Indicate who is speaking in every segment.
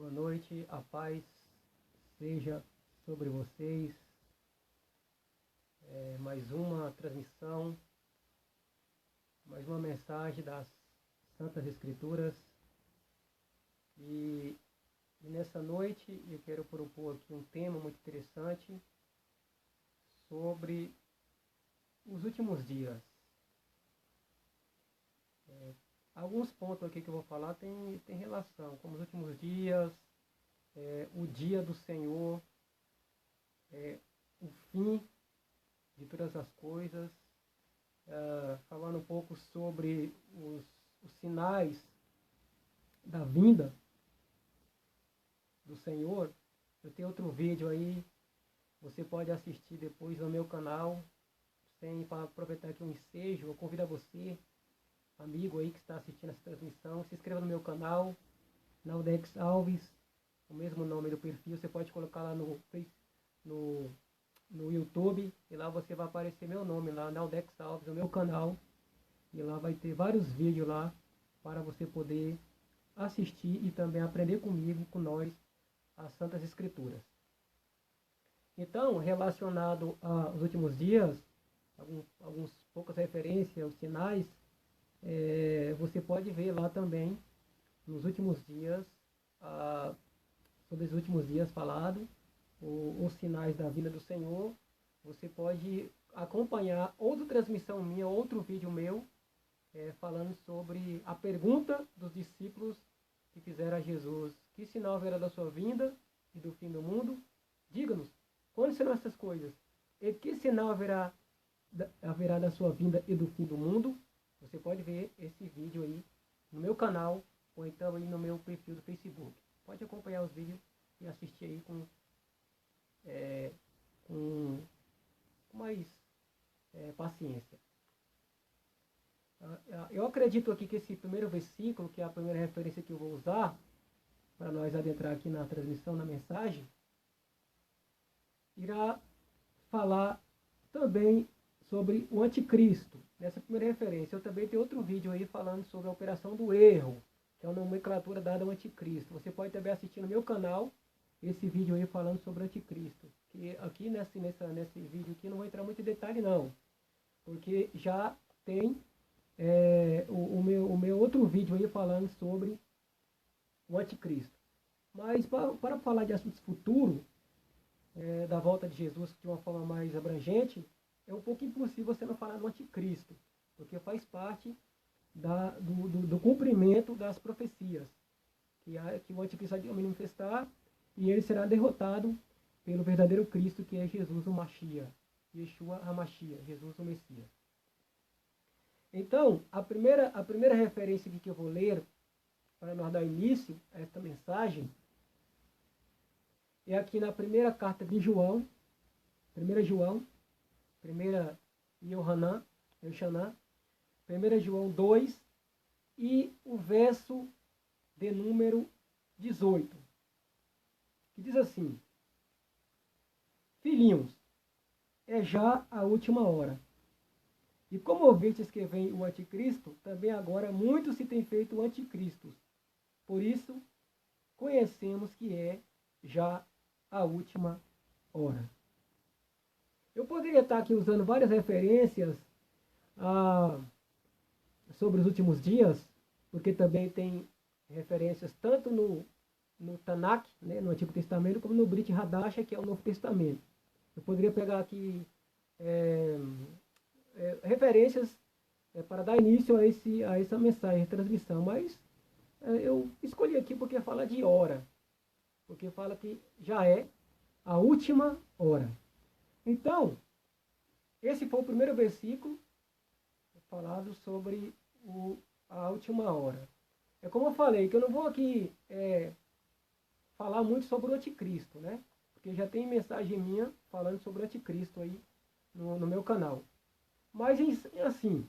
Speaker 1: Boa noite, a paz seja sobre vocês. Mais uma transmissão, mais uma mensagem das Santas Escrituras. E nessa noite eu quero propor aqui um tema muito interessante sobre os últimos dias. Alguns pontos aqui que eu vou falar tem relação com os últimos dias, o dia do Senhor, o fim de todas as coisas, falando um pouco sobre os sinais da vinda do Senhor. Eu tenho outro vídeo aí, você pode assistir depois no meu canal. Para aproveitar aqui um ensejo, eu convido a você, amigo aí que está assistindo essa transmissão, se inscreva no meu canal, Naldex Alves, o mesmo nome do perfil. Você pode colocar lá no YouTube, e lá você vai aparecer meu nome lá, Naldex Alves, o meu canal, e lá vai ter vários vídeos lá para você poder assistir e também aprender comigo, com nós, as Santas Escrituras. Então, relacionado aos últimos dias, algumas poucas referências aos sinais, você pode ver lá também, nos últimos dias, sobre os últimos dias falado, os sinais da vinda do Senhor. Você pode acompanhar outra transmissão minha, outro vídeo meu, falando sobre a pergunta dos discípulos que fizeram a Jesus: que sinal haverá da sua vinda e do fim do mundo? Diga-nos, quando serão essas coisas? E que sinal haverá da sua vinda e do fim do mundo? Você pode ver esse vídeo aí no meu canal, ou então aí no meu perfil do Facebook. Pode acompanhar os vídeos e assistir aí com mais paciência. Eu acredito aqui que esse primeiro versículo, que é a primeira referência que eu vou usar, para nós adentrar aqui na transmissão, na mensagem, irá falar também sobre o anticristo. Nessa primeira referência, eu também tenho outro vídeo aí falando sobre a operação do erro, que é a nomenclatura dada ao anticristo. Você pode também assistir no meu canal esse vídeo aí falando sobre o anticristo. Que aqui nesse vídeo aqui não vou entrar muito em detalhe não, porque já tem o meu outro vídeo aí falando sobre o anticristo. Mas para falar de assuntos futuros, da volta de Jesus de uma forma mais abrangente, é um pouco impossível você não falar do anticristo, porque faz parte do cumprimento das profecias, que o anticristo vai manifestar e ele será derrotado pelo verdadeiro Cristo, que é Jesus o Mashiach, Yeshua HaMashiach, Jesus o Messias. Então, a primeira referência aqui que eu vou ler, para nós dar início a esta mensagem, é aqui na primeira carta de João, 1 João, 1 Yohanan, 1 João 2, e o verso de número 18, que diz assim: filhinhos, é já a última hora. E como ouvistes que vem o anticristo, também agora muitos se têm feito anticristos. Por isso, conhecemos que é já a última hora. Eu poderia estar aqui usando várias referências sobre os últimos dias, porque também tem referências tanto no Tanakh, né, no Antigo Testamento, como no Brit Hadasha, que é o Novo Testamento. Eu poderia pegar aqui referências para dar início a essa mensagem, a transmissão, mas eu escolhi aqui porque fala de hora, porque fala que já é a última hora. Então, esse foi o primeiro versículo falado sobre a última hora. É como eu falei, que eu não vou aqui falar muito sobre o anticristo, né? Porque já tem mensagem minha falando sobre o anticristo aí no meu canal. Mas assim,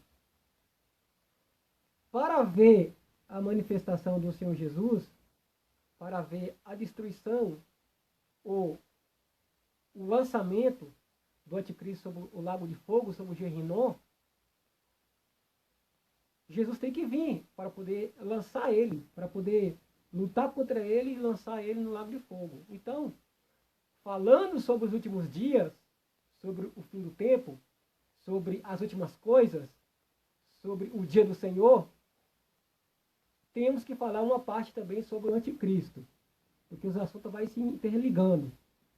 Speaker 1: para ver a manifestação do Senhor Jesus, para ver a destruição ou o lançamento do anticristo sobre o lago de fogo, sobre o Gehinnom, Jesus tem que vir para poder lançar ele, para poder lutar contra ele e lançar ele no lago de fogo. Então, falando sobre os últimos dias, sobre o fim do tempo, sobre as últimas coisas, sobre o dia do Senhor, temos que falar uma parte também sobre o anticristo, porque os assuntos vão se interligando.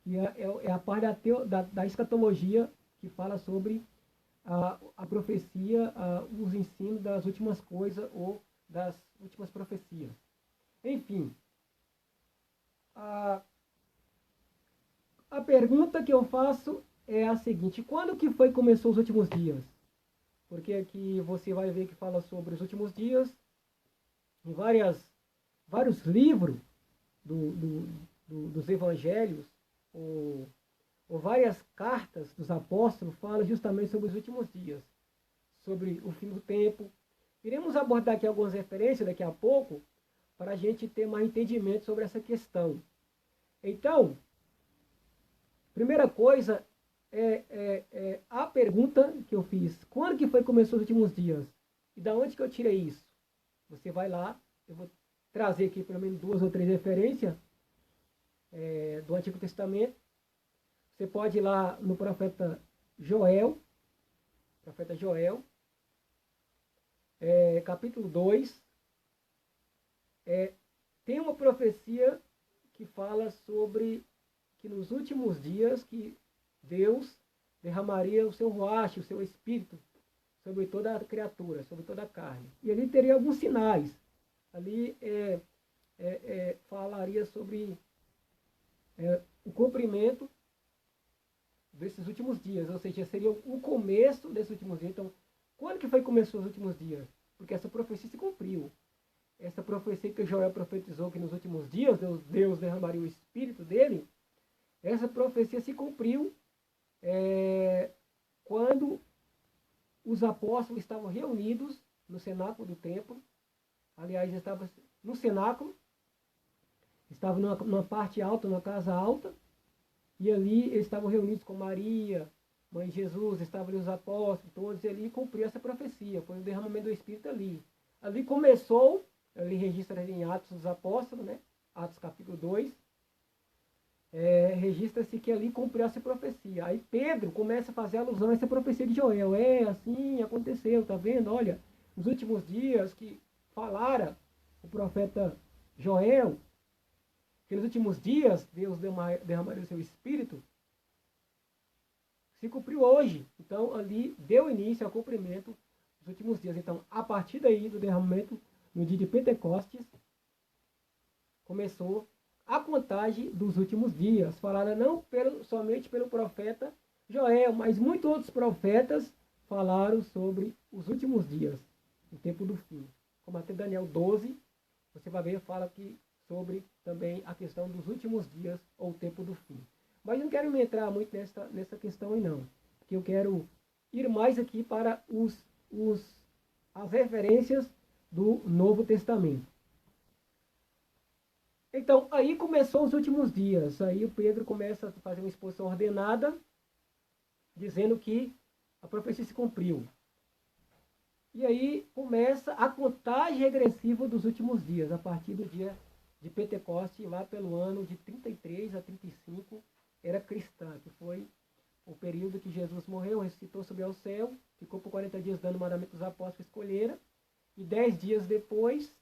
Speaker 1: E é a parte da escatologia que fala sobre a profecia, os ensinos das últimas coisas ou das últimas profecias. Enfim, a pergunta que eu faço é a seguinte: quando que foi que começou os últimos dias? Porque aqui você vai ver que fala sobre os últimos dias em vários livros dos evangelhos, ou várias cartas dos apóstolos falam justamente sobre os últimos dias, sobre o fim do tempo. Iremos abordar aqui algumas referências daqui a pouco, para a gente ter mais entendimento sobre essa questão. Então, primeira coisa é a pergunta que eu fiz: quando que foi que começou os últimos dias? E da onde que eu tirei isso? Você vai lá, eu vou trazer aqui pelo menos 2 ou 3 referências do Antigo Testamento. Você pode ir lá no profeta Joel, capítulo 2, tem uma profecia que fala sobre que nos últimos dias que Deus derramaria o seu ruach, o seu espírito, sobre toda a criatura, sobre toda a carne. E ali teria alguns sinais. Ali falaria sobre o cumprimento desses últimos dias, ou seja, seria o começo desses últimos dias. Então, quando que foi que começou os últimos dias? Porque essa profecia se cumpriu. Essa profecia que Joel profetizou que nos últimos dias Deus derramaria o Espírito dele, essa profecia se cumpriu quando os apóstolos estavam reunidos no cenáculo do templo. Aliás, estavam no cenáculo, estavam numa parte alta, numa casa alta, e ali eles estavam reunidos com Maria, mãe de Jesus, estavam ali os apóstolos, todos, e ali cumpriu essa profecia, foi o derramamento do Espírito ali. Ali começou, ali registra em Atos dos Apóstolos, né? Atos capítulo 2, registra-se que ali cumpriu essa profecia. Aí Pedro começa a fazer alusão a essa profecia de Joel. Assim aconteceu, tá vendo? Olha, nos últimos dias que falara o profeta Joel, que nos últimos dias Deus derramaria o seu Espírito, se cumpriu hoje. Então, ali deu início ao cumprimento dos últimos dias. Então, a partir daí do derramamento, no dia de Pentecostes, começou a contagem dos últimos dias, falada não somente pelo profeta Joel, mas muitos outros profetas falaram sobre os últimos dias, o tempo do fim. Como até Daniel 12, você vai ver, fala que sobre também a questão dos últimos dias, ou o tempo do fim. Mas não quero me entrar muito nessa questão aí não, porque eu quero ir mais aqui para as referências do Novo Testamento. Então, aí começou os últimos dias. Aí o Pedro começa a fazer uma exposição ordenada, dizendo que a profecia se cumpriu. E aí começa a contagem regressiva dos últimos dias, a partir do dia de Pentecostes, lá pelo ano de 33 a 35, era cristã, que foi o período que Jesus morreu, ressuscitou, subiu ao céu, ficou por 40 dias dando o mandamento dos apóstolos que escolheram, e 10 dias depois,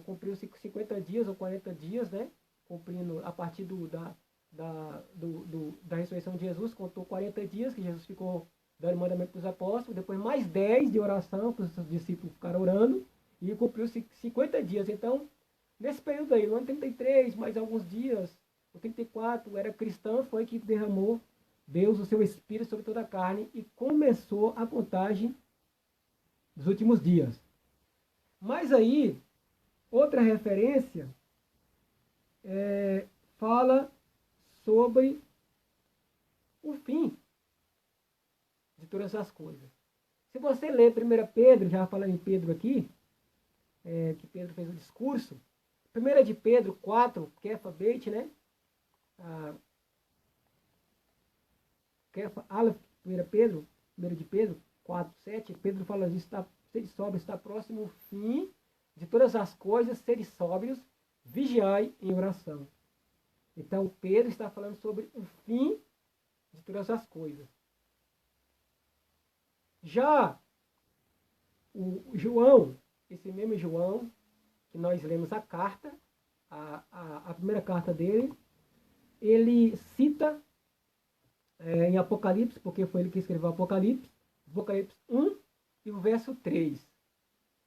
Speaker 1: cumpriu-se 50 dias ou 40 dias, né? Cumprindo a partir da ressurreição de Jesus, contou 40 dias que Jesus ficou dando o mandamento dos apóstolos, depois mais 10 de oração, que os discípulos ficaram orando, e cumpriu-se 50 dias. Então, nesse período aí, no ano 33, mais alguns dias, o 34, era cristã, foi que derramou Deus o seu Espírito sobre toda a carne e começou a contagem dos últimos dias. Mas aí, outra referência fala sobre o fim de todas as coisas. Se você ler 1 Pedro, já falando em Pedro aqui, que Pedro fez o discurso, 1 de Pedro 4, Kefa Beit, né? Kefa Aleph, 1 de Pedro 4, 7, Pedro fala disso, sede sóbrio, está próximo o fim de todas as coisas, sede sóbrios, vigiai em oração. Então, Pedro está falando sobre o fim de todas as coisas. Já o João, esse mesmo João, que nós lemos a carta, a primeira carta dele, ele cita em Apocalipse, porque foi ele que escreveu Apocalipse 1 e o verso 3.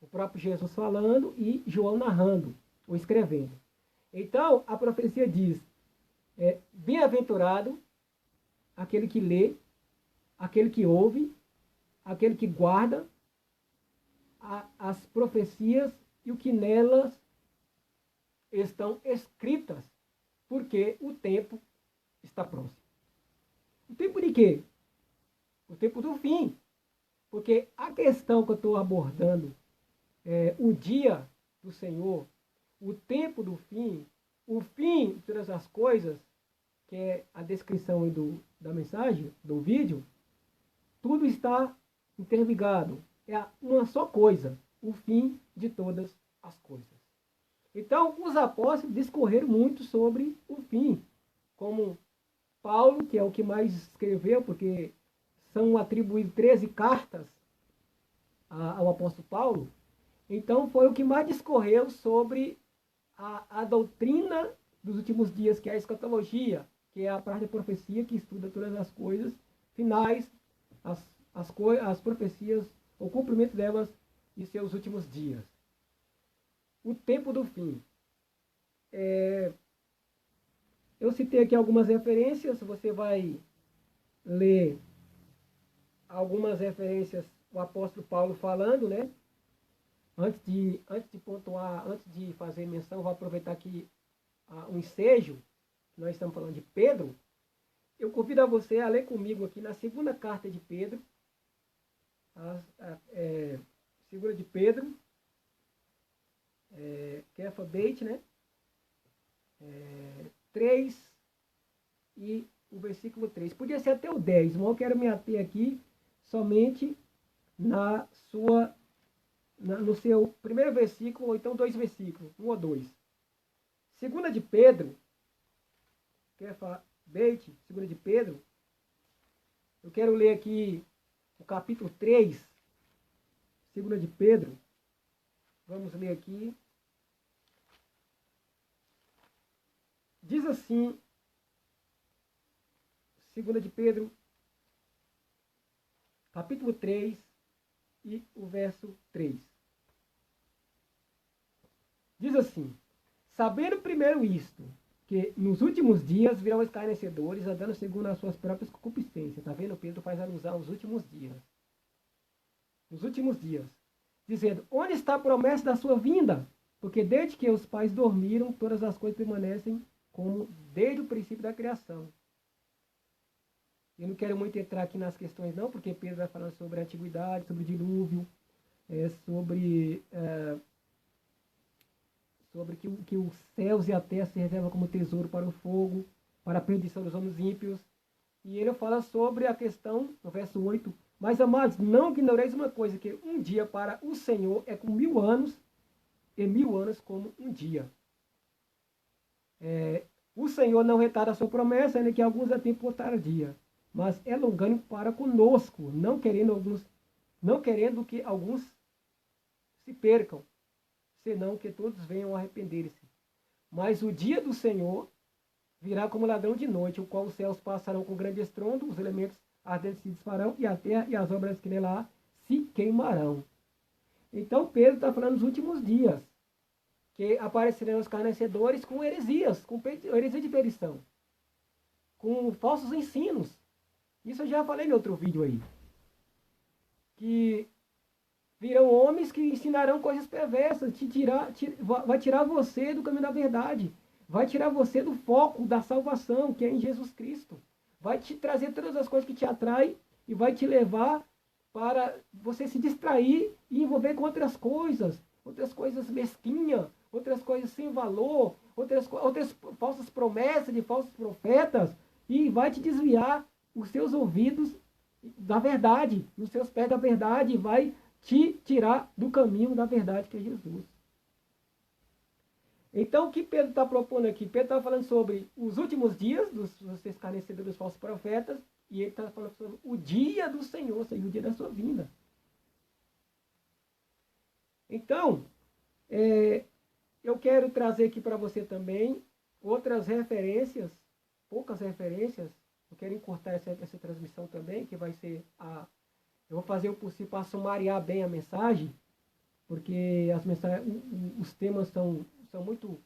Speaker 1: O próprio Jesus falando e João narrando, ou escrevendo. Então, a profecia diz, bem-aventurado aquele que lê, aquele que ouve, aquele que guarda as profecias e o que nelas estão escritas, porque o tempo está próximo. O tempo de quê? O tempo do fim. Porque a questão que eu estou abordando, o dia do Senhor, o tempo do fim, o fim de todas as coisas, que é a descrição aí da mensagem, do vídeo, tudo está interligado. É uma só coisa, o fim de todas as coisas. Então, os apóstolos discorreram muito sobre o fim, como Paulo, que é o que mais escreveu, porque são atribuídas 13 cartas ao apóstolo Paulo. Então, foi o que mais discorreu sobre a doutrina dos últimos dias, que é a escatologia, que é a parte da profecia que estuda todas as coisas finais, as profecias, o cumprimento delas e seus últimos dias. O tempo do fim. Eu citei aqui algumas referências, você vai ler algumas referências, o apóstolo Paulo falando, né? Antes de pontuar, antes de fazer menção, vou aproveitar aqui um ensejo, nós estamos falando de Pedro. Eu convido a você a ler comigo aqui na segunda carta de Pedro, segunda de Pedro, Kefa Beit, né? 3 e o versículo 3. Podia ser até o 10, mas eu quero me ater aqui somente no seu primeiro versículo, ou então 2 versículos, 1 ou 2. Segunda de Pedro, Kefa Beit, segunda de Pedro, eu quero ler aqui o capítulo 3, segunda de Pedro. Vamos ler aqui. Diz assim, segunda de Pedro, capítulo 3 e o verso 3. Diz assim, sabendo primeiro isto, que nos últimos dias virão escarnecedores, andando segundo as suas próprias concupiscências. Tá vendo? Pedro faz alusão aos últimos dias. Nos últimos dias. Dizendo, onde está a promessa da sua vinda? Porque desde que os pais dormiram, todas as coisas permanecem como desde o princípio da criação. Eu não quero muito entrar aqui nas questões não, porque Pedro vai falando sobre a antiguidade, sobre o dilúvio, sobre que os céus e a terra se reservam como tesouro para o fogo, para a perdição dos homens ímpios. E ele fala sobre a questão, no verso 8, mas amados, não ignoreis uma coisa, que um dia para o Senhor é como 1000 anos, e 1000 anos como um dia. O Senhor não retarda a sua promessa, ainda que alguns a tempo por tardia, mas é longânimo para conosco, não querendo que alguns se percam, senão que todos venham a arrepender-se. Mas o dia do Senhor virá como ladrão de noite, o qual os céus passarão com grande estrondo, os elementos ardentes se disparão, e a terra e as obras que nela se queimarão. Então Pedro está falando dos últimos dias, que aparecerão os escarnecedores com heresias, com heresia de perdição, com falsos ensinos. Isso eu já falei em outro vídeo aí. Que virão homens que ensinarão coisas perversas, vai tirar você do caminho da verdade, vai tirar você do foco da salvação, que é em Jesus Cristo. Vai te trazer todas as coisas que te atraem e vai te levar para você se distrair e envolver com outras coisas mesquinhas, outras coisas sem valor, outras falsas promessas de falsos profetas, e vai te desviar os seus ouvidos da verdade, os seus pés da verdade, e vai te tirar do caminho da verdade, que é Jesus. Então, o que Pedro está propondo aqui? Pedro está falando sobre os últimos dias dos escarnecedores dos falsos profetas, e ele está falando sobre o dia do Senhor, ou seja, o dia da sua vinda. Então, eu quero trazer aqui para você também outras referências, poucas referências. Eu quero encurtar essa transmissão também, que vai ser eu vou fazer o possível para sumariar bem a mensagem, porque os temas são muito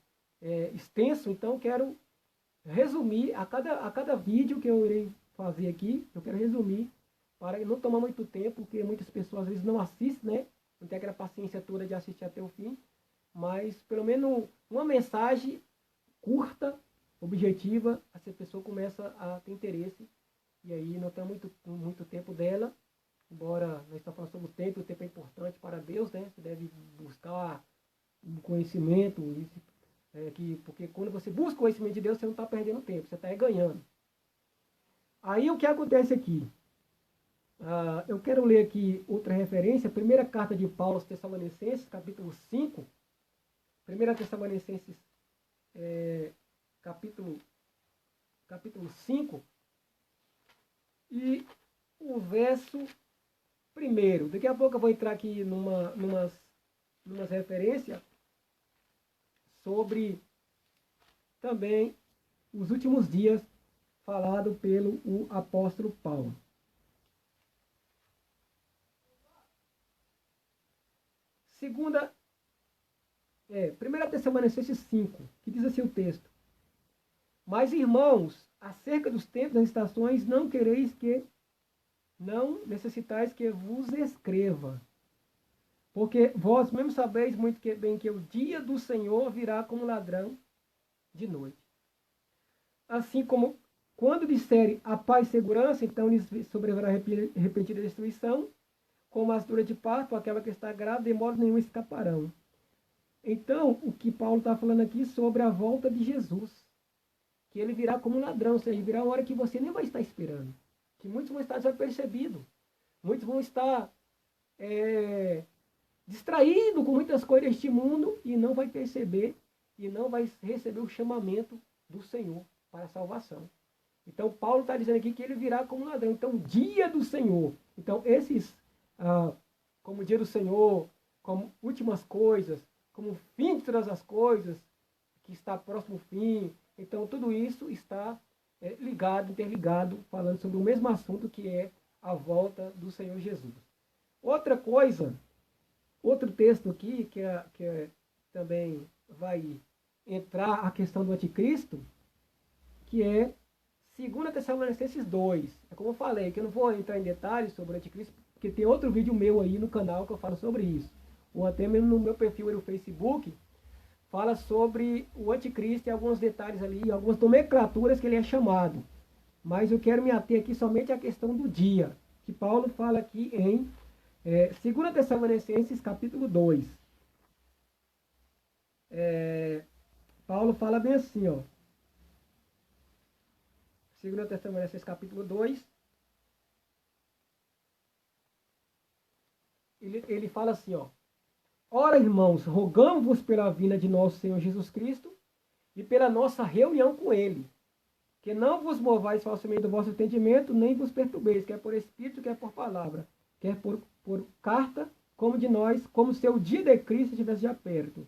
Speaker 1: extensos, então eu quero resumir a cada vídeo que eu irei fazer aqui, eu quero resumir para não tomar muito tempo, porque muitas pessoas às vezes não assistem, né? Não tem aquela paciência toda de assistir até o fim, mas pelo menos uma mensagem curta, objetiva, essa pessoa começa a ter interesse, e aí não tem muito tempo dela, embora nós estamos falando sobre o tempo é importante para Deus, né? Você deve buscar o conhecimento, porque quando você busca o conhecimento de Deus, você não está perdendo tempo, você está ganhando. Aí o que acontece aqui? Eu quero ler aqui outra referência, primeira carta de Paulo aos Tessalonicenses, capítulo 5, 1 Tessalonicenses, capítulo 5, e o verso 1. Daqui a pouco eu vou entrar aqui numas referências sobre também os últimos dias falado pelo apóstolo Paulo. Segunda, 1 Tessalonicenses 5, que diz assim o texto: Mas, irmãos, acerca dos tempos das estações, não necessitais que vos escreva, porque vós mesmos sabeis muito bem que o dia do Senhor virá como ladrão de noite. Assim como quando disserem a paz e segurança, então lhes sobrevirá repentina destruição, como as duras de parto, aquela que está grávida, de modo nenhum escaparão. Então, o que Paulo está falando aqui sobre a volta de Jesus, que ele virá como um ladrão, ou seja, virá uma hora que você nem vai estar esperando, que muitos vão estar desapercebidos, muitos vão estar distraídos com muitas coisas deste mundo e não vai perceber e não vai receber o chamamento do Senhor para a salvação. Então, Paulo está dizendo aqui que ele virá como um ladrão. Então, dia do Senhor. Então, como dia do Senhor, como últimas coisas, como fim de todas as coisas, que está próximo ao fim. Então, tudo isso está interligado, falando sobre o mesmo assunto que é a volta do Senhor Jesus. Outra coisa, outro texto aqui, que também vai entrar a questão do anticristo, que é 2 Tessalonicenses 2. É como eu falei, que eu não vou entrar em detalhes sobre o anticristo, porque tem outro vídeo meu aí no canal que eu falo sobre isso. Ou até mesmo no meu perfil aí no Facebook, fala sobre o anticristo e alguns detalhes ali, algumas nomenclaturas que ele é chamado. Mas eu quero me ater aqui somente à questão do dia, que Paulo fala aqui em 2 Tessalonicenses capítulo 2. Paulo fala bem assim, ó. 2 Tessalonicenses capítulo 2. Ele fala assim, ó. Ora, irmãos, rogamos-vos pela vinda de nosso Senhor Jesus Cristo e pela nossa reunião com Ele, que não vos movais falsamente do vosso entendimento, nem vos perturbeis, quer por espírito, quer por palavra, quer por carta, como de nós, como se o dia de Cristo estivesse já perto.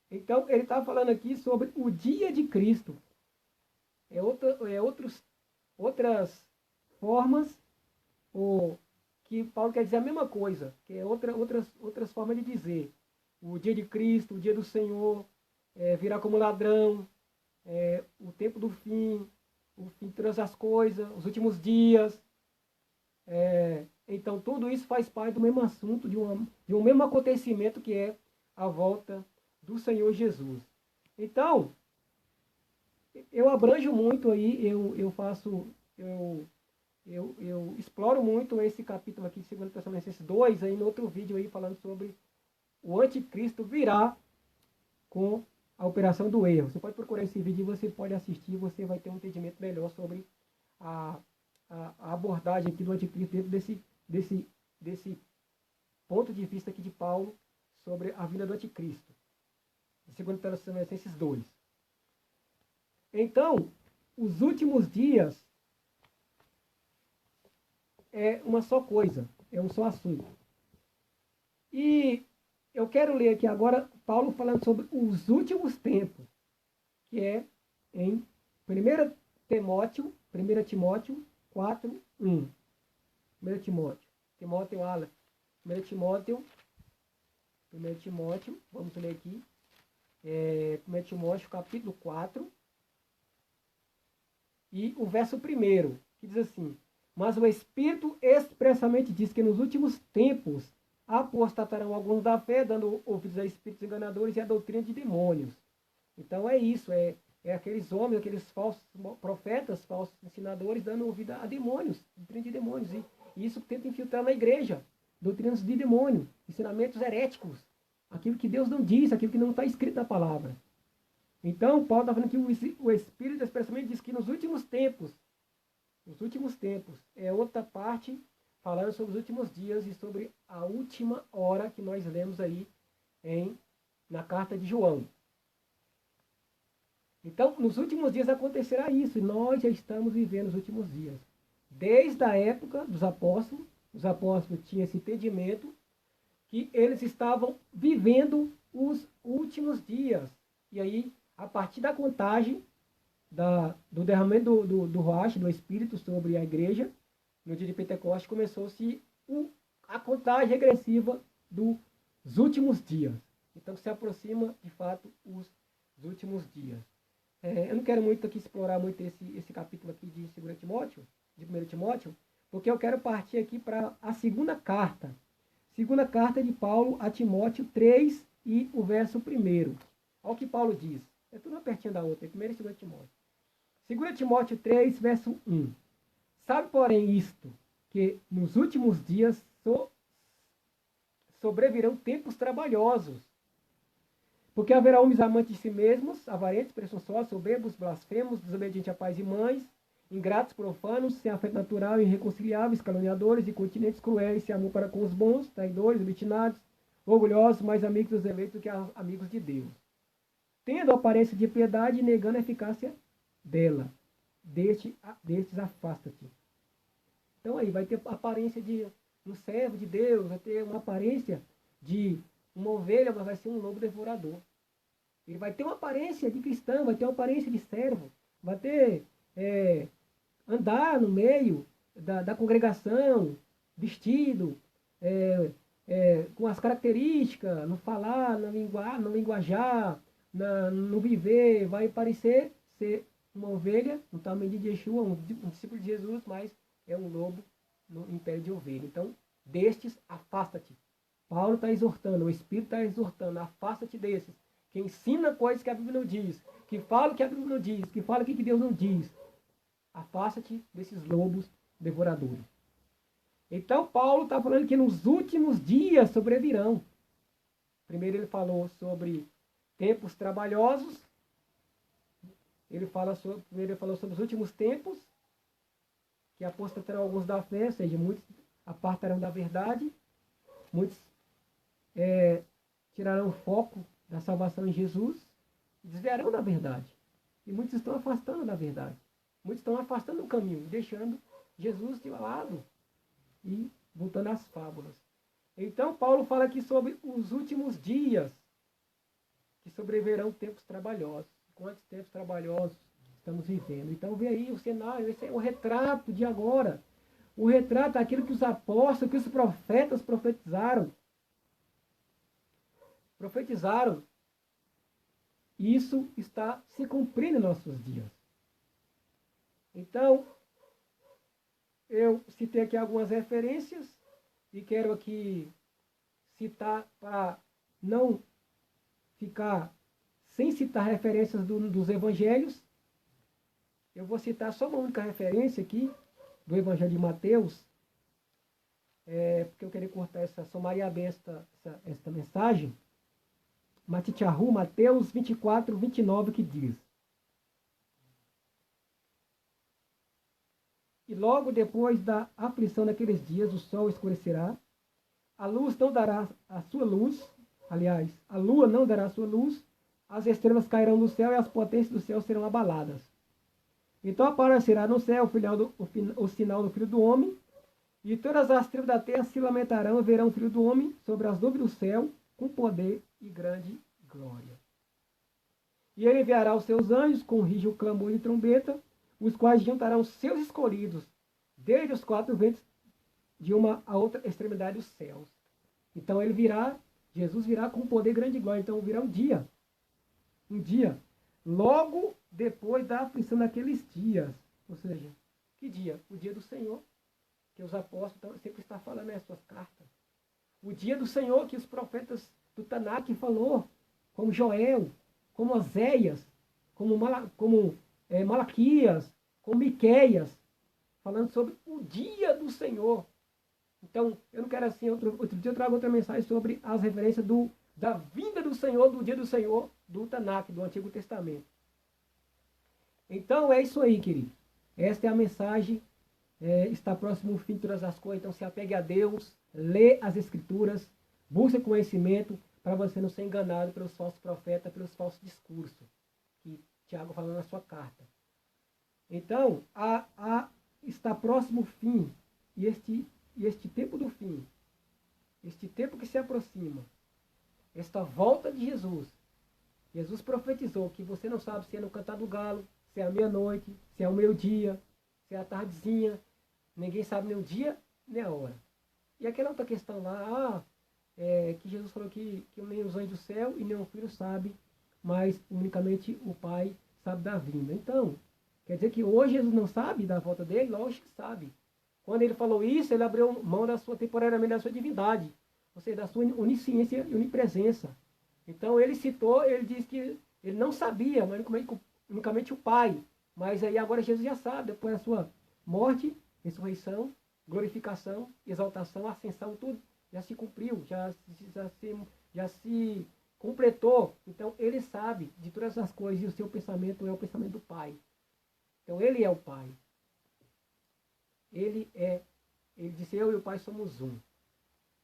Speaker 1: Então, ele está falando aqui sobre o dia de Cristo. Outras formas, que Paulo quer dizer a mesma coisa, que é outras formas de dizer. O dia de Cristo, o dia do Senhor, virá como ladrão, o tempo do fim, o fim de todas as coisas, os últimos dias. Então, tudo isso faz parte do mesmo assunto, de um mesmo acontecimento que é a volta do Senhor Jesus. Então, eu abranjo muito aí, eu exploro muito esse capítulo aqui de 2 Tessalonicenses 2, aí no outro vídeo aí falando sobre o anticristo virá com a operação do erro. Você pode procurar esse vídeo e você pode assistir, você vai ter um entendimento melhor sobre a abordagem aqui do anticristo dentro desse ponto de vista aqui de Paulo sobre a vinda do anticristo. Segundo Tessalonicenses 2. Então, os últimos dias é uma só coisa, é um só assunto. E eu quero ler aqui agora Paulo falando sobre os últimos tempos, que é em 1 Timóteo 4, 1. 1 Timóteo Aleph. 1 Timóteo, vamos ler aqui. 1 Timóteo capítulo 4 e o verso 1, que diz assim: mas o Espírito expressamente diz que nos últimos tempos apostatarão alguns da fé, dando ouvidos a espíritos enganadores e a doutrina de demônios. Então é isso, é aqueles homens, aqueles falsos profetas, falsos ensinadores, dando ouvido a demônios, doutrina de demônios. E isso tenta infiltrar na igreja, doutrinas de demônio, ensinamentos heréticos, aquilo que Deus não diz, aquilo que não está escrito na palavra. Então, Paulo está falando que o Espírito expressamente diz que nos últimos tempos, é outra parte falando sobre os últimos dias e sobre a última hora que nós lemos aí na carta de João. Então, nos últimos dias acontecerá isso, e nós já estamos vivendo os últimos dias. Desde a época dos apóstolos, os apóstolos tinham esse entendimento que eles estavam vivendo os últimos dias. E aí, a partir da contagem do derramamento do Ruach, do Espírito sobre a igreja, no dia de Pentecostes, começou-se a contagem regressiva dos últimos dias. Então se aproxima, de fato, os últimos dias. Eu não quero muito aqui explorar muito esse capítulo aqui de 2 Timóteo, de 1 Timóteo, porque eu quero partir aqui para a segunda carta. Segunda carta de Paulo a Timóteo 3 e o verso 1. Olha o que Paulo diz. É tudo uma pertinho da outra, 1 e 2 Timóteo. 2 Timóteo 3, verso 1. Sabe, porém, isto, que nos últimos dias sobrevirão tempos trabalhosos, porque haverá homens amantes de si mesmos, avarentos, presunçosos, soberbos, blasfemos, desobedientes a pais e mães, ingratos, profanos, sem afeto natural, irreconciliáveis, caluniadores, incontinentes, cruéis, sem amor para com os bons, traidores, obstinados, orgulhosos, mais amigos dos eleitos do que amigos de Deus, tendo aparência de piedade e negando a eficácia dela. Destes afasta-te. Então aí vai ter aparência de um servo de Deus, vai ter uma aparência de uma ovelha, mas vai ser um lobo devorador. Ele vai ter uma aparência de cristão, vai ter uma aparência de servo, vai ter andar no meio da congregação, vestido, com as características, no falar, no linguajar, no viver, vai parecer ser uma ovelha, um tamanho de Yeshua, um discípulo de Jesus, mas é um lobo em pele de ovelha. Então, destes, afasta-te. Paulo está exortando, o Espírito está exortando, afasta-te desses, que ensina coisas que a Bíblia não diz, que fala o que a Bíblia não diz, que fala o que Deus não diz. Afasta-te desses lobos devoradores. Então, Paulo está falando que nos últimos dias sobrevirão. Primeiro ele falou sobre tempos trabalhosos. Primeiro ele falou sobre os últimos tempos, que apostatarão alguns da fé, ou seja, muitos apartarão da verdade, muitos tirarão o foco da salvação em Jesus, desviarão da verdade. E muitos estão afastando da verdade. Muitos estão afastando do caminho, deixando Jesus de lado e voltando às fábulas. Então, Paulo fala aqui sobre os últimos dias, que sobrevirão tempos trabalhosos. Quantos tempos trabalhosos estamos vivendo? Então, vê aí o cenário, esse é o retrato de agora. O retrato daquilo que os apóstolos, que os profetas profetizaram. Isso está se cumprindo em nossos dias. Então, eu citei aqui algumas referências e quero aqui citar para não ficar sem citar referências dos evangelhos. Eu vou citar só uma única referência aqui do Evangelho de Mateus, porque eu queria cortar somaria bem esta mensagem. Matityahu, Mateus 24, 29, que diz: e logo depois da aflição daqueles dias, o sol escurecerá, a luz não dará a sua luz, aliás, a lua não dará a sua luz, as estrelas cairão do céu e as potências do céu serão abaladas. Então aparecerá no céu o sinal do Filho do Homem, e todas as tribos da terra se lamentarão e verão o Filho do Homem sobre as nuvens do céu, com poder e grande glória. E ele enviará os seus anjos com rígido clamor de trombeta, os quais juntarão seus escolhidos, desde os quatro ventos de uma a outra extremidade dos céus. Então ele virá, Jesus virá com poder, grande glória. Então virá um dia, logo depois da aflição daqueles dias. Ou seja, que dia? O dia do Senhor, que os apóstolos sempre estão falando nas suas cartas. O dia do Senhor que os profetas do Tanakh falou, como Joel, como Oséias, como Malaquias, como Miqueias, falando sobre o dia do Senhor. Então, eu não quero assim, outro dia eu trago outra mensagem sobre as referências da vinda do Senhor, do dia do Senhor, do Tanakh, do Antigo Testamento. Então, é isso aí, querido. Esta é a mensagem, está próximo o fim de todas as coisas. Então, se apegue a Deus, lê as Escrituras, busque conhecimento, para você não ser enganado pelos falsos profetas, pelos falsos discursos, que Tiago falou na sua carta. Então, está próximo o fim, e este tempo do fim, este tempo que se aproxima, esta volta de Jesus, Jesus profetizou que você não sabe se é no cantar do galo, se é à meia-noite, se é ao meio-dia, se é à tardezinha, ninguém sabe nem o dia, nem a hora. E aquela outra questão lá, que Jesus falou que nem os anjos do céu e nem o filho sabe, mas unicamente o Pai sabe da vinda. Então, quer dizer que hoje Jesus não sabe da volta dele? Lógico que sabe. Quando ele falou isso, ele abriu mão temporariamente da sua divindade, ou seja, da sua onisciência e onipresença. Então ele citou, ele disse que ele não sabia, mas unicamente o Pai. Mas aí agora Jesus já sabe, depois da sua morte, ressurreição, glorificação, exaltação, ascensão, tudo já se cumpriu, já se completou. Então ele sabe de todas as coisas e o seu pensamento é o pensamento do Pai. Então ele é o Pai. Ele disse, eu e o Pai somos um.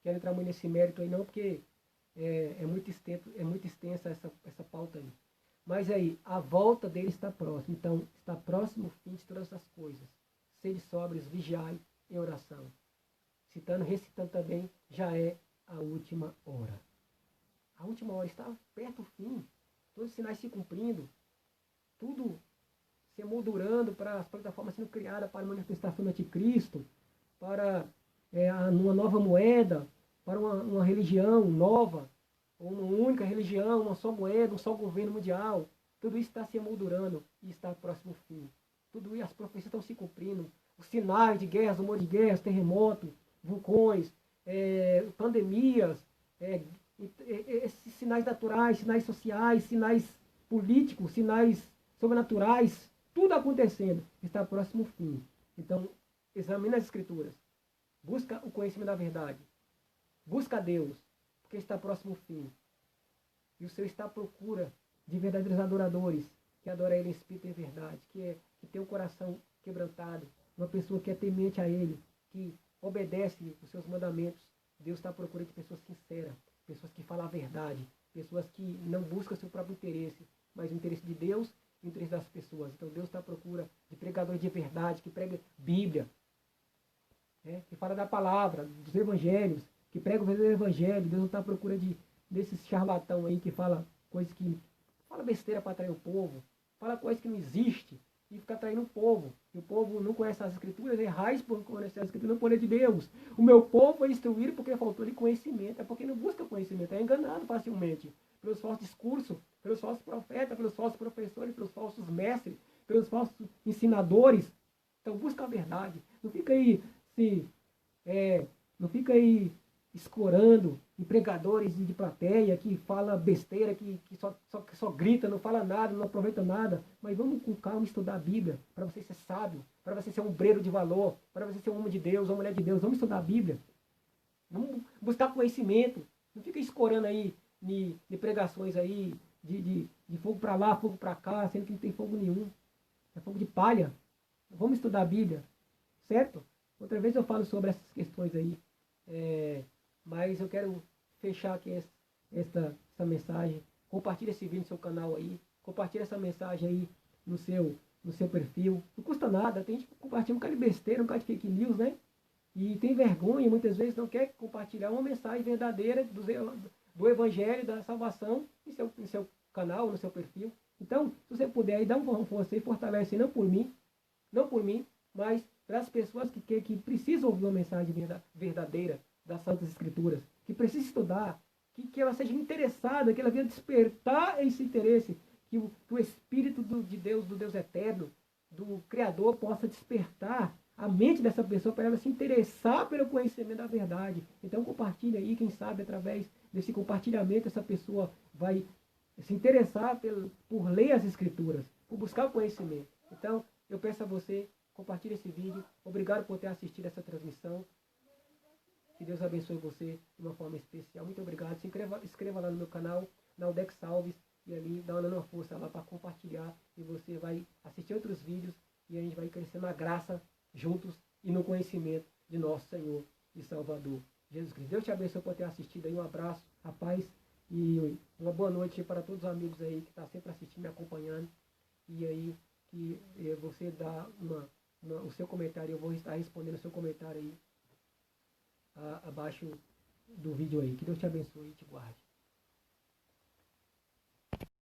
Speaker 1: Quero entrar muito nesse mérito aí não, porque é muito extensa essa pauta aí. Mas aí, a volta dele está próxima. Então, está próximo o fim de todas as coisas. Sede sóbrios, vigiai em oração. Recitando também, já é a última hora. A última hora está perto do fim. Todos os sinais se cumprindo. Tudo se emoldurando para as plataformas sendo criadas para a manifestação do anticristo, para uma nova moeda, para uma religião nova, ou uma única religião, uma só moeda, um só governo mundial. Tudo isso está se emoldurando e está próximo ao fim. Tudo isso, as profecias estão se cumprindo. Os sinais de guerras, rumor de guerras, terremotos, vulcões, pandemias, esses sinais naturais, sinais sociais, sinais políticos, sinais sobrenaturais, tudo acontecendo, está próximo ao fim. Então, examine as Escrituras. Busca o conhecimento da verdade. Busca a Deus, porque está próximo ao fim. E o Senhor está à procura de verdadeiros adoradores, que adoram Ele em espírito e em verdade, que tem o coração quebrantado, uma pessoa que é temente a Ele, que obedece os seus mandamentos. Deus está à procura de pessoas sinceras, pessoas que falam a verdade, pessoas que não buscam seu próprio interesse, mas o interesse de Deus e o interesse das pessoas. Então Deus está à procura de pregadores de verdade, que pregam Bíblia, que fala da palavra, dos evangelhos, que prega o verdadeiro evangelho. Deus não está à procura desses charlatão aí que fala coisas que... fala besteira para atrair o povo, fala coisas que não existem e fica atraindo o povo. E o povo não conhece as Escrituras, errais por conhecer as Escrituras, não poder de Deus. O meu povo foi instruído porque faltou de conhecimento, é porque não busca conhecimento, é enganado facilmente pelos falsos discursos, pelos falsos profetas, pelos falsos professores, pelos falsos mestres, pelos falsos ensinadores. Então busca a verdade. Não fica aí escorando em pregadores de plateia que fala besteira, que só grita, não fala nada, não aproveita nada. Mas vamos com calma estudar a Bíblia, para você ser sábio, para você ser um obreiro de valor, para você ser um homem de Deus, uma mulher de Deus. Vamos estudar a Bíblia. Vamos buscar conhecimento. Não fica escorando aí de pregações aí, de fogo para lá, fogo para cá, sendo que não tem fogo nenhum. É fogo de palha. Vamos estudar a Bíblia, certo? Outra vez eu falo sobre essas questões aí. Mas eu quero fechar aqui essa mensagem. Compartilhe esse vídeo no seu canal aí. Compartilhe essa mensagem aí no seu perfil. Não custa nada. Tem gente que compartilha um bocado de besteira, um bocado de fake news, né? E tem vergonha, muitas vezes não quer compartilhar uma mensagem verdadeira do Evangelho, da salvação em seu canal, no seu perfil. Então, se você puder aí, dá uma força e fortalece, não por mim, mas para as pessoas que precisam ouvir uma mensagem verdadeira das Santas Escrituras, que precisam estudar, que ela seja interessada, que ela venha despertar esse interesse, que o Espírito de Deus, do Deus eterno, do Criador, possa despertar a mente dessa pessoa para ela se interessar pelo conhecimento da verdade. Então compartilha aí, quem sabe através desse compartilhamento essa pessoa vai se interessar por ler as Escrituras, por buscar o conhecimento. Então eu peço a você, compartilhe esse vídeo. Obrigado por ter assistido essa transmissão. Que Deus abençoe você de uma forma especial. Muito obrigado. Se inscreva lá no meu canal, na Aldex Salves, e ali dá uma força lá para compartilhar. E você vai assistir outros vídeos e a gente vai crescer na graça juntos e no conhecimento de nosso Senhor e Salvador Jesus Cristo. Deus te abençoe por ter assistido aí. Um abraço, a paz e uma boa noite para todos os amigos aí que estão sempre assistindo, me acompanhando. E aí que você dá o seu comentário, eu vou estar respondendo o seu comentário aí abaixo do vídeo aí. Que Deus te abençoe e te guarde.